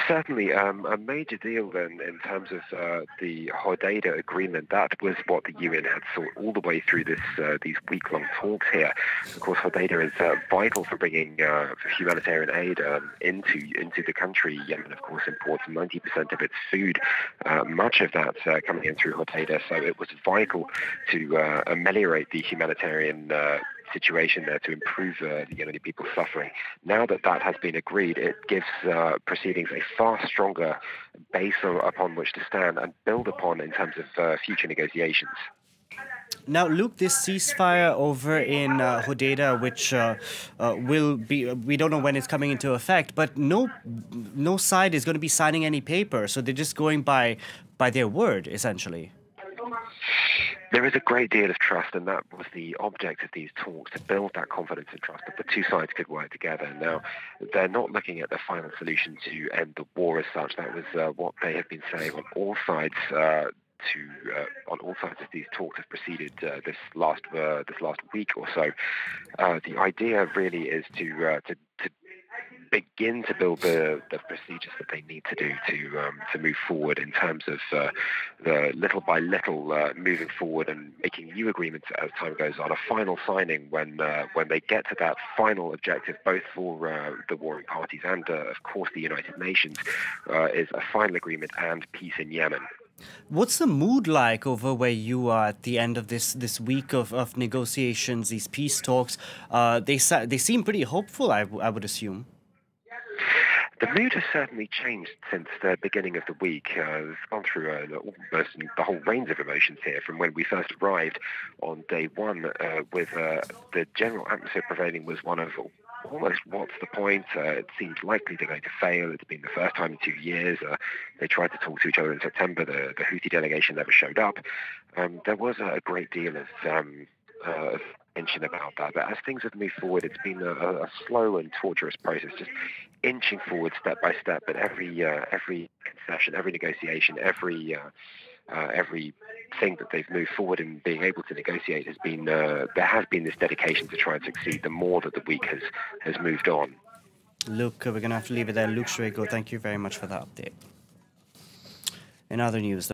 Certainly, a major deal then in terms of the Hodeidah agreement. That was what the UN had sought all the way through these week-long talks here. Of course, Hodeidah is vital for bringing humanitarian aid into the country. Yemen, of course, imports 90% of its food, much of that coming in through Hodeidah. So it was vital to ameliorate the humanitarian situation there to improve the Yemeni people's suffering. Now that that has been agreed, it gives proceedings a far stronger base upon which to stand and build upon in terms of future negotiations. Now, Luke, this ceasefire over in Hodeidah, which will be, we don't know when it's coming into effect, but no side is going to be signing any paper, so they're just going by their word, essentially. There is a great deal of trust, and that was the object of these talks, to build that confidence and trust that the two sides could work together. Now, they're not looking at the final solution to end the war as such. That was what they have been saying on all sides. On all sides as these talks have proceeded this last week or so, the idea really is to begin to build the procedures that they need to do to move forward in terms of the little by little moving forward and making new agreements as time goes on. A final signing when they get to that final objective, both for the warring parties and of course the United Nations, is a final agreement and peace in Yemen. What's the mood like over where you are at the end of this week of negotiations, these peace talks? They seem pretty hopeful, I would assume. The mood has certainly changed since the beginning of the week. We've gone through almost the whole range of emotions here from when we first arrived on day one, with the general atmosphere prevailing was one of almost what's the point? It seems likely they're going to fail. It's been the first time in 2 years. They tried to talk to each other in September. The Houthi delegation never showed up. There was a great deal of mention about that. But as things have moved forward, it's been a slow and torturous process, just inching forward step by step. But every concession, every negotiation, every thing that they've moved forward in being able to negotiate has been there has been this dedication to try and succeed. The more that the week has moved on. Luke, we're gonna have to leave it there. Luke Schwego, thank you very much for that update. In other news.